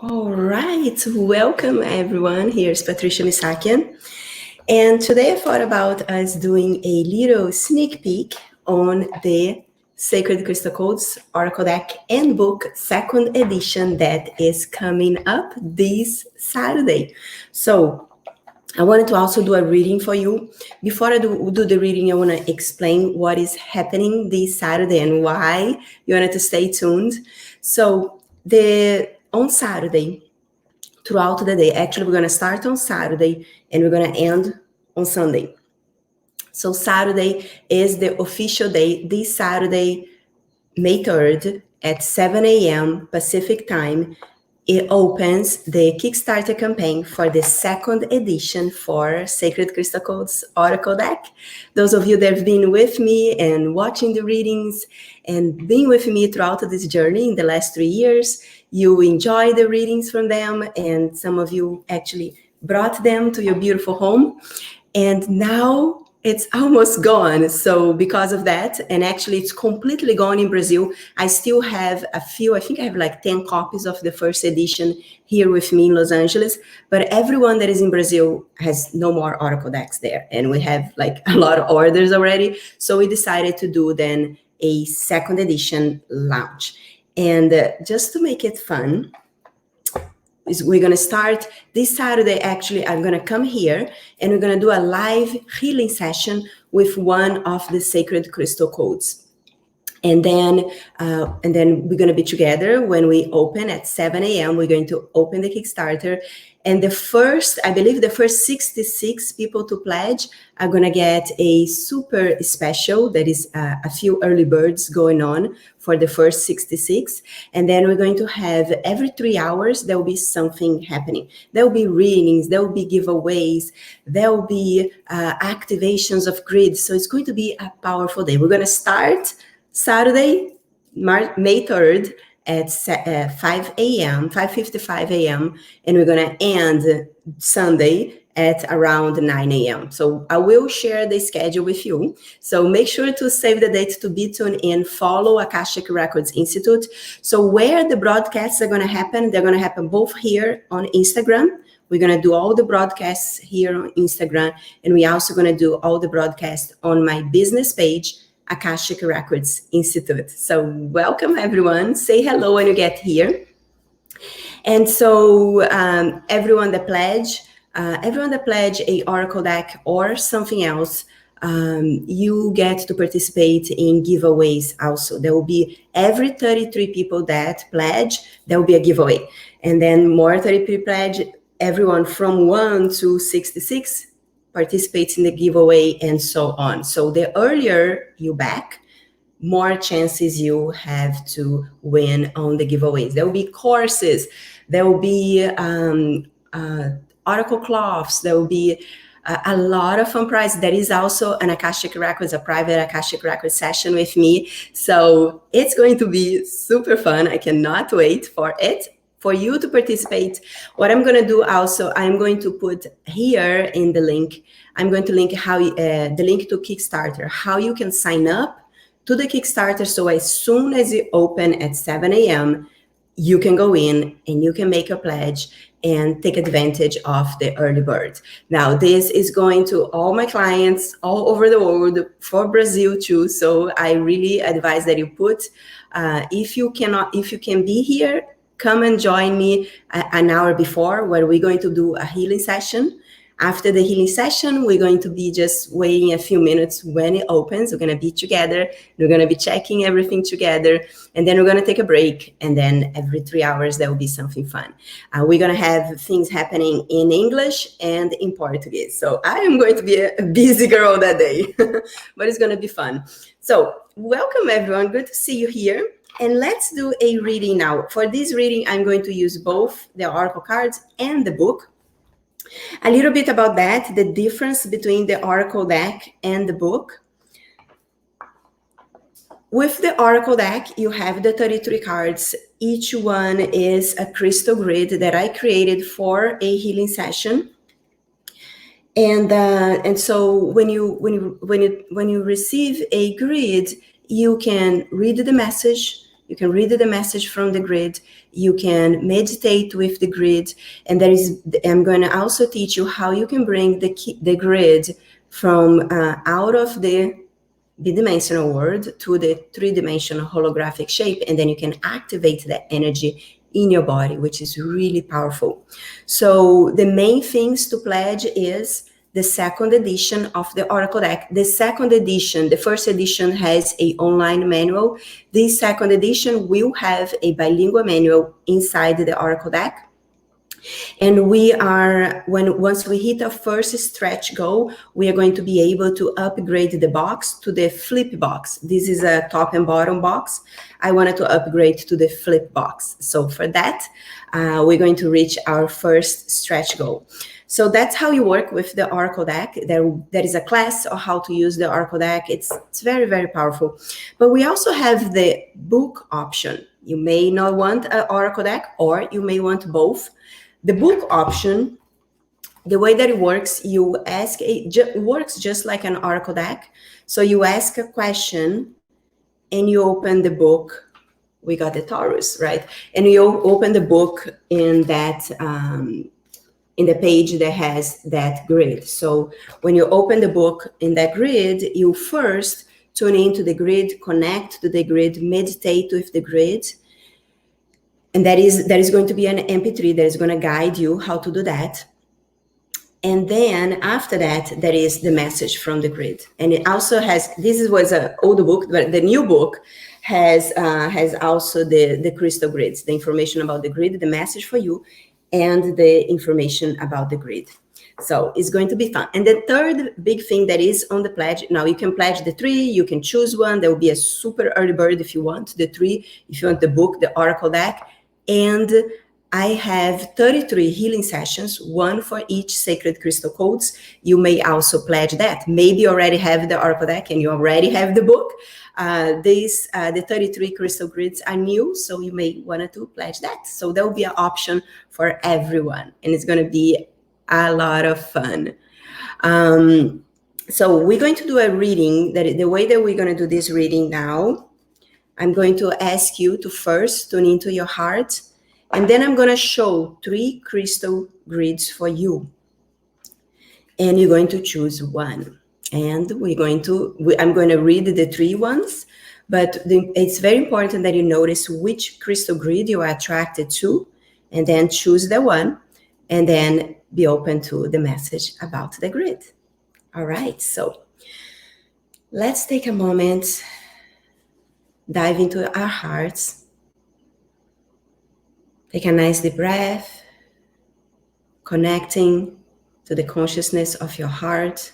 All right, welcome everyone. Here's Patricia Misakian. And today I thought about us doing a little sneak peek on the Sacred Crystal Codes Oracle Deck and Book second edition that is coming up this Saturday. So I wanted to also do a reading for you. Before I do the reading, I want to explain what is happening this Saturday and why you wanted to stay tuned. So on Saturday, throughout the day, actually we're going to start on Saturday and we're going to end on Sunday. So Saturday is the official day. This Saturday, May 3rd at 7 a.m. Pacific time, it opens the Kickstarter campaign for the second edition for Sacred Crystal Codes Oracle Deck. Those of you that have been with me and watching the readings and being with me throughout this journey in the last 3 years, you enjoy the readings from them, and some of you actually brought them to your beautiful home. And now it's almost gone. So because of that, and actually it's completely gone in Brazil, I still have a few, I think I have like 10 copies of the first edition here with me in Los Angeles, but everyone that is in Brazil has no more Oracle decks there. And we have like a lot of orders already. So we decided to do then a second edition launch. And just to make it fun, we're going to start this Saturday. Actually, I'm going to come here and we're going to do a live healing session with one of the sacred crystal codes. And then we're going to be together when we open at 7 a.m. We're going to open the Kickstarter. And I believe the first 66 people to pledge are going to get a super special. That is a few early birds going on for the first 66. And then we're going to have every 3 hours, there will be something happening. There will be readings, there will be giveaways, there will be activations of grids. So it's going to be a powerful day. We're going to start Saturday, May 3rd at 5 a.m., 5:55 a.m., and we're going to end Sunday at around 9 a.m. So I will share the schedule with you. So make sure to save the date to be tuned in. Follow Akashic Records Institute. So where the broadcasts are going to happen, they're going to happen both here on Instagram. We're going to do all the broadcasts here on Instagram, and we're also going to do all the broadcasts on my business page, Akashic Records Institute. So welcome everyone. Say hello when you get here. And so everyone that pledge a Oracle deck or something else, you get to participate in giveaways also. There will be every 33 people that pledge, there will be a giveaway. And then more 33 pledge, everyone from 1 to 66 participates in the giveaway and so on. So the earlier you back, more chances you have to win on the giveaways. There will be courses, there will be Oracle cloths, there will be a lot of fun prizes. There is also an Akashic Records, a private Akashic Records session with me. So it's going to be super fun. I cannot wait for it. For you to participate, what I'm going to do also, I'm going to put here in the link, I'm going to link the link to Kickstarter, how you can sign up to the Kickstarter. So as soon as you open at 7 a.m., you can go in and you can make a pledge and take advantage of the early bird. Now, this is going to all my clients all over the world, for Brazil too. So I really advise that you put, if you can be here, come and join me an hour before, where we're going to do a healing session. After the healing session, we're going to be just waiting a few minutes when it opens. We're going to be together. We're going to be checking everything together. And then we're going to take a break. And then every 3 hours, there will be something fun. We're going to have things happening in English and in Portuguese. So I am going to be a busy girl that day, but it's going to be fun. So welcome, everyone. Good to see you here. And let's do a reading now. For this reading, I'm going to use both the Oracle cards and the book. A little bit about that, the difference between the Oracle deck and the book. With the Oracle deck, you have the 33 cards. Each one is a crystal grid that I created for a healing session. And so when you receive a grid, you can read the message, You can read the message from the grid. You can meditate with the grid. And I'm going to also teach you how you can bring the grid from out of the bidimensional world to the three-dimensional holographic shape, and then you can activate that energy in your body, which is really powerful. So the main things to pledge is the second edition of the Oracle deck. The second edition, the first edition has an online manual. This second edition will have a bilingual manual inside the Oracle deck. And once we hit our first stretch goal, we are going to be able to upgrade the box to the flip box. This is a top and bottom box. I wanted to upgrade to the flip box. So for that, we're going to reach our first stretch goal. So that's how you work with the Oracle deck. There is a class on how to use the Oracle deck. It's very, very powerful. But we also have the book option. You may not want an Oracle deck, or you may want both. The book option, the way that it works, it works just like an Oracle deck. So you ask a question and you open the book. We got the Taurus, right? And you open the book in that in the page that has that grid. So when you open the book in that grid, you first tune into the grid, connect to the grid, meditate with the grid. And there is going to be an MP3 that is going to guide you how to do that. And then after that, there is the message from the grid. And it also has, was an old book, but the new book has also the crystal grids, the information about the grid, the message for you, and the information about the grid. So it's going to be fun. And the third big thing that is on the pledge, now you can pledge the 3, you can choose one. There will be a super early bird if you want the 3, if you want the book, the Oracle deck. And I have 33 healing sessions, one for each sacred crystal codes. You may also pledge that. Maybe you already have the Oracle deck and you already have the book. The 33 crystal grids are new, so you may want to pledge that. So there will be an option for everyone, and it's going to be a lot of fun. So we're going to do a reading. The way that we're going to do this reading now, I'm going to ask you to first tune into your heart, and then I'm going to show 3 crystal grids for you. And you're going to choose one. And I'm going to read the 3 ones, but it's very important that you notice which crystal grid you are attracted to, and then choose the one, and then be open to the message about the grid. All right, so let's take a moment, dive into our hearts. Take a nice deep breath, connecting to the consciousness of your heart,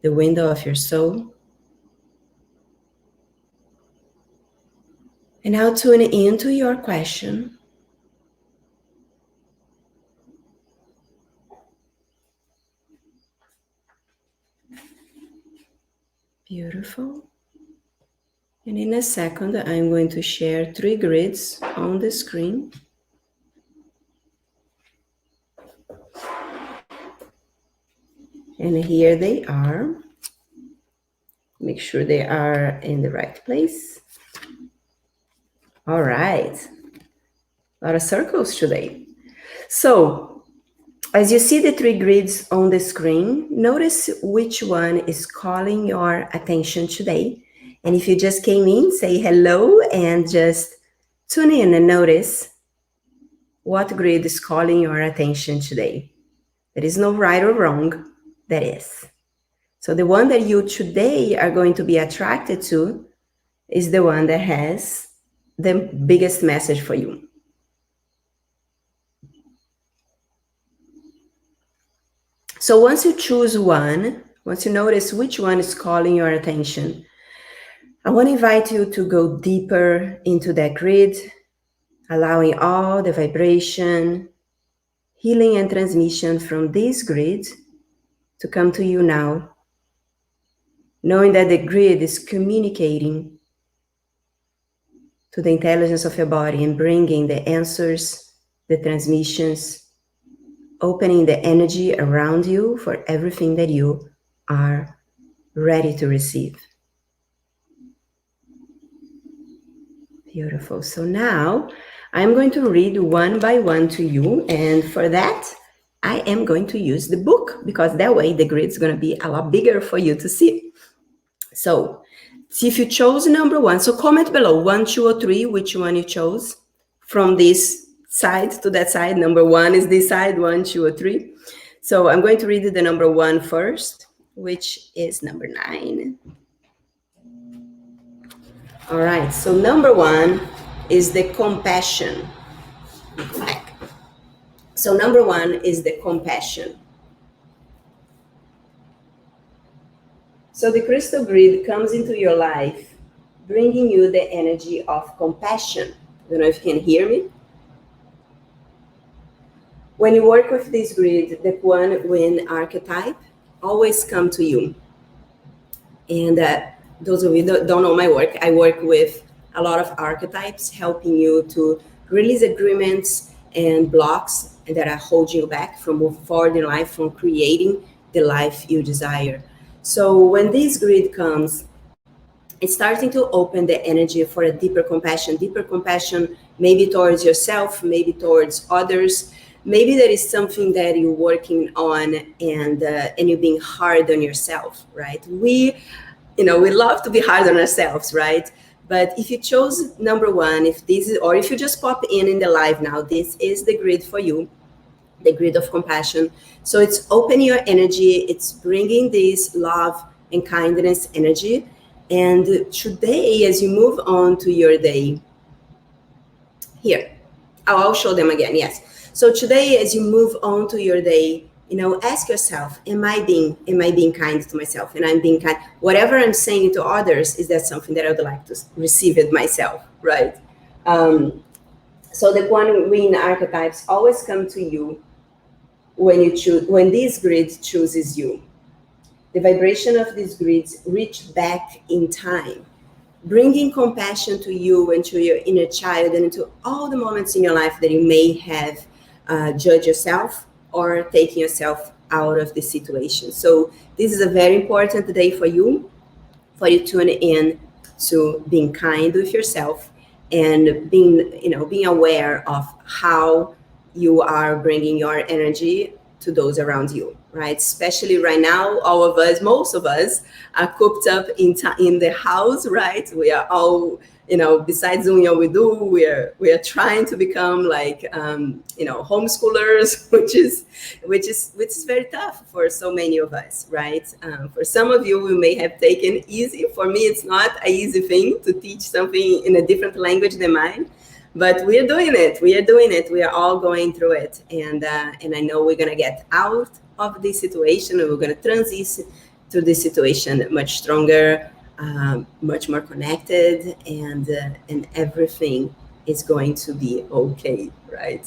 the window of your soul. And now tune into your question. Beautiful. And in a second, I'm going to share 3 grids on the screen. And here they are. Make sure they are in the right place. All right. A lot of circles today. So, as you see the 3 grids on the screen, notice which one is calling your attention today. And if you just came in, say hello and just tune in and notice what grid is calling your attention today. There is no right or wrong, that is. So the one that you today are going to be attracted to is the one that has the biggest message for you. So once you choose one, once you notice which one is calling your attention, I want to invite you to go deeper into that grid, allowing all the vibration, healing and transmission from this grid to come to you now, knowing that the grid is communicating to the intelligence of your body and bringing the answers, the transmissions, opening the energy around you for everything that you are ready to receive. Beautiful. So now I'm going to read one by one to you. And for that, I am going to use the book because that way the grid is going to be a lot bigger for you to see. So see if you chose number one. So comment below 1, 2, or 3, which one you chose from this side to that side. Number one is this side, 1, 2, or 3. So I'm going to read the number one first, which is number 9. All right, so number one is the compassion. Back. So number one is the compassion. So the crystal grid comes into your life, bringing you the energy of compassion. I don't know if you can hear me. When you work with this grid, the Kuan Yin archetype always come to you. And those of you that don't know my work, I work with a lot of archetypes, helping you to release agreements and blocks that are holding you back from moving forward in life, from creating the life you desire. So when this grid comes, it's starting to open the energy for a deeper compassion maybe towards yourself, maybe towards others. Maybe there is something that you're working on and you're being hard on yourself, right? We love to be hard on ourselves, right? But if you chose number one, if you just pop in the live now, this is the grid for you, the grid of compassion. So it's opening your energy, it's bringing this love and kindness energy. And today, as you move on to your day, here, I'll show them again, yes. So today, as you move on to your day, ask yourself, am I being kind to myself? And I'm being kind. Whatever I'm saying to others, is that something that I would like to receive it myself, right? So the Kuan Yin archetypes always come to you when this grid chooses you. The vibration of these grids reach back in time, bringing compassion to you and to your inner child and to all the moments in your life that you may have judged yourself or taking yourself out of the situation. So this is a very important day for you tune in to being kind with yourself and being aware of how you are bringing your energy to those around you, right? Especially right now, most of us are cooped up in the house, right? We are all, besides doing what we do, we are trying to become like, homeschoolers, which is very tough for so many of us, right? For some of you, we may have taken easy. For me, it's not an easy thing to teach something in a different language than mine. But we are doing it. We are all going through it. And I know we're going to get out of this situation and we're going to transition to this situation much stronger, much more connected, and everything is going to be okay, right?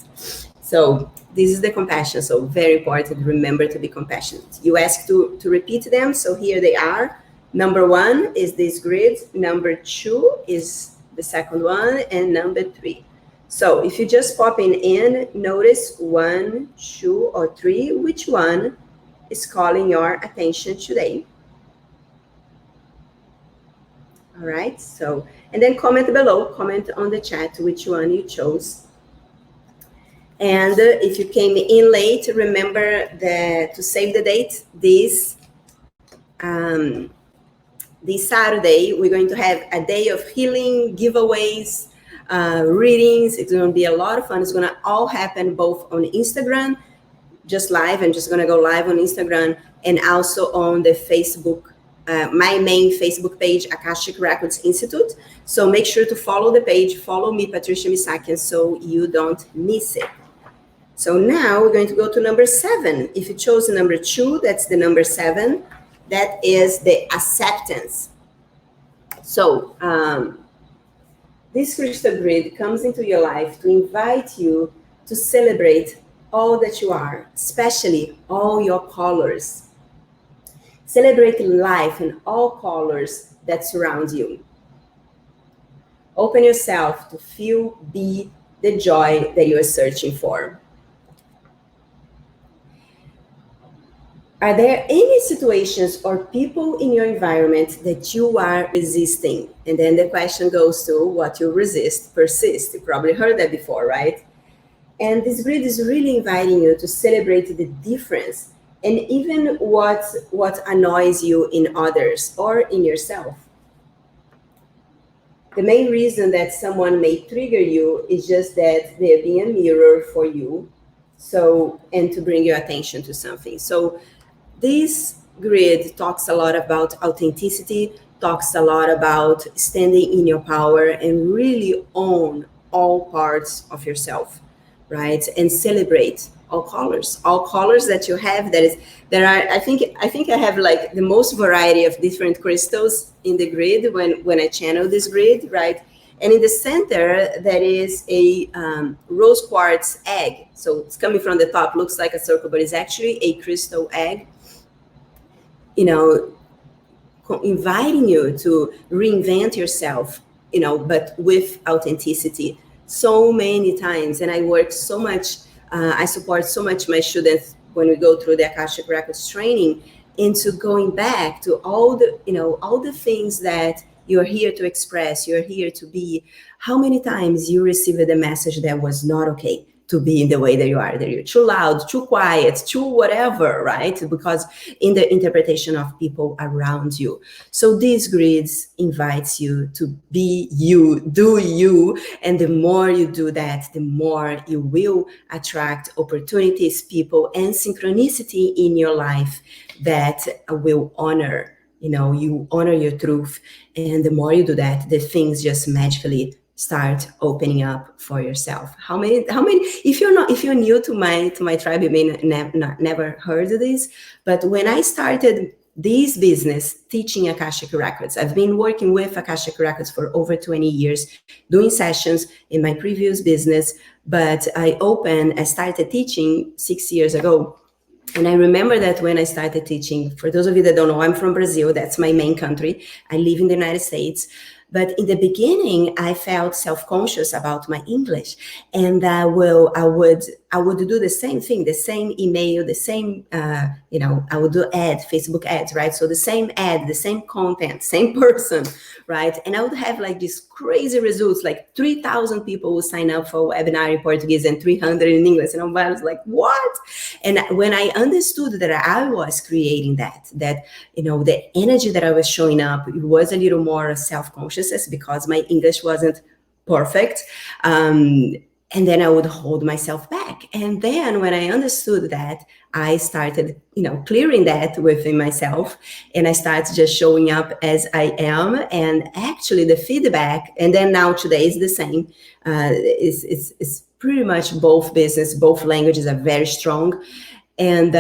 So this is the compassion. So very important. Remember to be compassionate. You asked to repeat them. So here they are. Number one is this grid. Number two is the second one, and number 3. So if you just pop in, notice 1, 2, or 3, which one is calling your attention today. All right, so, and then comment below, comment on the chat which one you chose. And if you came in late, remember to save the date. This Saturday, we're going to have a day of healing, giveaways, readings. It's going to be a lot of fun. It's going to all happen both on Instagram, just live. I'm just going to go live on Instagram and also on the Facebook, my main Facebook page, Akashic Records Institute. So make sure to follow the page, follow me, Patricia Misakian, so you don't miss it. So now we're going to go to number 7. If you chose the number 2, that's the number 7. That is the acceptance. So this crystal grid comes into your life to invite you to celebrate all that you are, especially all your colors. Celebrate life in all colors that surround you. Open yourself to be the joy that you are searching for. Are there any situations or people in your environment that you are resisting? And then the question goes to what you resist, persist. You probably heard that before, right? And this grid is really inviting you to celebrate the difference and even what annoys you in others or in yourself. The main reason that someone may trigger you is just that they're being a mirror for you. So, and to bring your attention to something. So this grid talks a lot about authenticity, talks a lot about standing in your power and really own all parts of yourself, right? And celebrate all colors that you have. There are, I think I have like the most variety of different crystals in the grid when I channel this grid, right? And in the center, there is a rose quartz egg. So it's coming from the top, looks like a circle, but it's actually a crystal egg, you know, inviting you to reinvent yourself, but with authenticity so many times. And I work so much, I support so much my students when we go through the Akashic Records training into going back to all the things that you're here to express, you're here to be. How many times you received a message that was not okay to be in the way that you are, that you're too loud, too quiet, too whatever, right? Because in the interpretation of people around you. So these grids invites you to be you, do you, and the more you do that, the more you will attract opportunities, people, and synchronicity in your life that will honor, you honor your truth. And the more you do that, the things just magically start opening up for yourself. How many, if you're new to my tribe, you may never heard of this, but when I started this business teaching Akashic Records, I've been working with Akashic Records for over 20 years, doing sessions in my previous business, but I started teaching 6 years ago. And I remember that when I started teaching, for those of you that don't know, I'm from Brazil. That's my main country. I live in the United States. But in the beginning, I felt self-conscious about my English. And I would do the same thing, the same email, the same, I would do Facebook ads, right? So the same ad, the same content, same person, right? And I would have like these crazy results, like 3,000 people would sign up for a webinar in Portuguese and 300 in English. And I was like, what? And when I understood that I was creating that the energy that I was showing up, it was a little more self-consciousness because my English wasn't perfect. And then I would hold myself back. And then when I understood that, I started, clearing that within myself. And I started just showing up as I am. And actually the feedback, and then now today is the same. It's pretty much both languages are very strong. And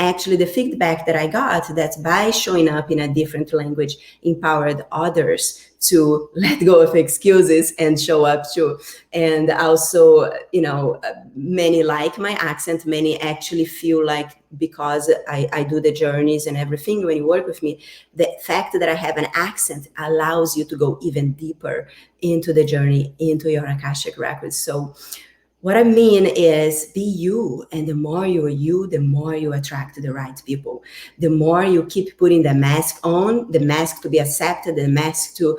actually the feedback that I got, that by showing up in a different language empowered others to let go of excuses and show up too. And also, many like my accent, many actually feel like, because I do the journeys and everything, when you work with me, the fact that I have an accent allows you to go even deeper into the journey, into your Akashic Records. So what I mean is, be you, and the more you are you, the more you attract the right people. The more you keep putting the mask on, the mask to be accepted, the mask to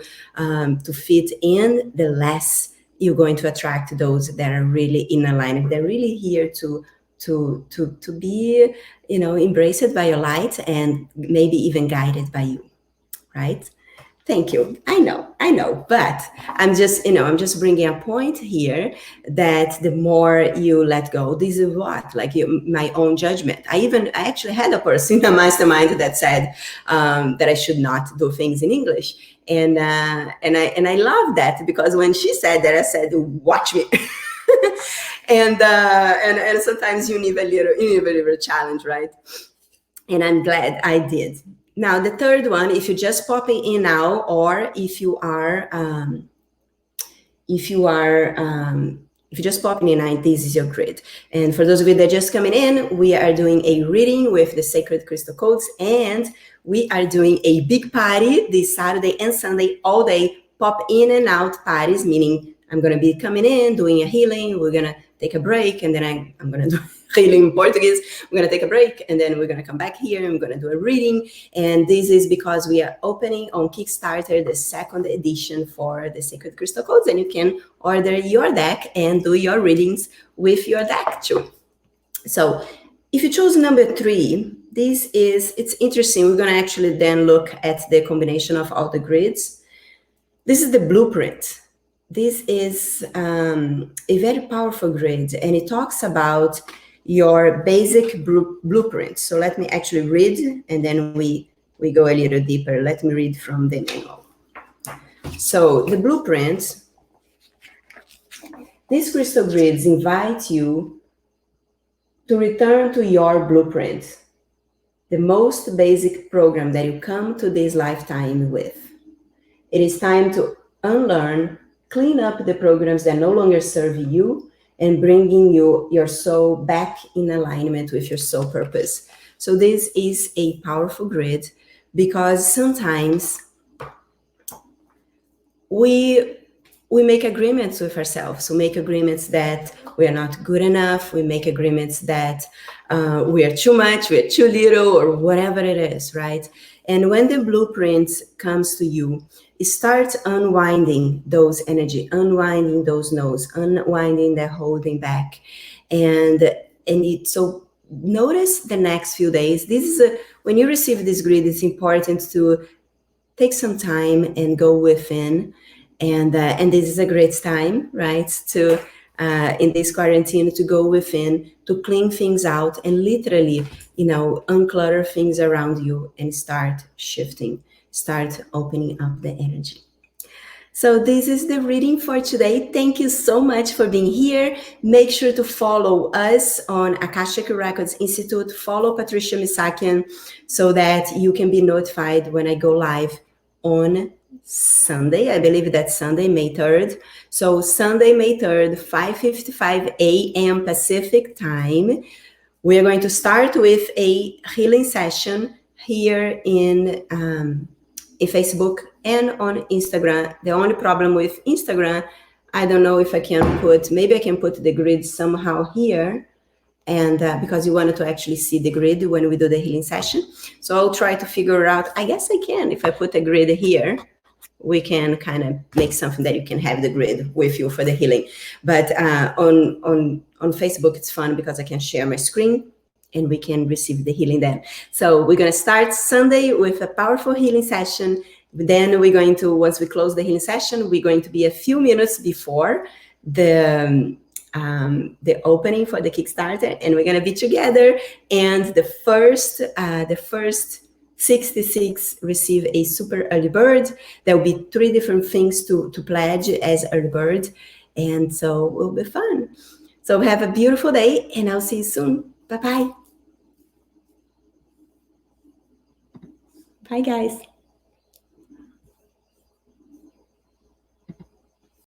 fit in, the less you're going to attract those that are really in alignment. They're really here to be, embraced by your light and maybe even guided by you, right? Thank you. I know, but I'm just bringing a point here that the more you let go, this is my own judgment. I actually had a person in a mastermind that said that I should not do things in English, and I love that, because when she said that, I said, "Watch me." and sometimes you need a little challenge, right? And I'm glad I did. Now, the third one, if you're just popping in now, or if you're just popping in, this is your grid. And for those of you that are just coming in, we are doing a reading with the Sacred Crystal Codes, and we are doing a big party this Saturday and Sunday, all day, pop in and out parties, meaning I'm going to be coming in, doing a healing. We're going to take a break, and then I'm going to do healing in Portuguese. We're going to take a break, and then we're going to come back here. I'm going to do a reading. And this is because we are opening on Kickstarter the second edition for the Sacred Crystal Codes, and you can order your deck and do your readings with your deck too. So if you choose number 3, it's interesting. We're going to actually then look at the combination of all the grids. This is the blueprint. This is a very powerful grid, and it talks about your basic blueprint. So let me actually read, and then we go a little deeper. Let me read from the manual. So the blueprint, these crystal grids invite you to return to your blueprint, the most basic program that you come to this lifetime with. It is time to unlearn, clean up the programs that no longer serve you, and bringing your soul back in alignment with your soul purpose. So this is a powerful grid, because sometimes we make agreements with ourselves. We make agreements that we are not good enough. We make agreements that we are too much, we are too little, or whatever it is, right? And when the blueprint comes to you, it starts unwinding those energy, unwinding those no's, unwinding that holding back. So notice the next few days. When you receive this grid, it's important to take some time and go within. And this is a great time, right, to in this quarantine, to go within, to clean things out, and literally, unclutter things around you and start shifting, start opening up the energy. So this is the reading for today. Thank you so much for being here. Make sure to follow us on Akashic Records Institute. Follow Patricia Misakian so that you can be notified when I go live on Sunday. I believe that's Sunday, May 3rd. So Sunday, May 3rd, 5:55 a.m. Pacific time. We're going to start with a healing session here in Facebook and on Instagram. The only problem with Instagram, I don't know if maybe I can put the grid somehow here, and because you wanted to actually see the grid when we do the healing session. So I'll try to figure out, I guess I can, if I put a grid here, we can kind of make something that you can have the grid with you for the healing. But on Facebook, it's fun because I can share my screen and we can receive the healing then. So we're going to start Sunday with a powerful healing session. Then we're going to, once we close the healing session, we're going to be a few minutes before the opening for the Kickstarter, and we're going to be together. And the first 66 receive a super early bird. There will be 3 different things to pledge as early bird, and so it will be fun. So have a beautiful day, and I'll see you soon. Bye-bye. Bye, guys.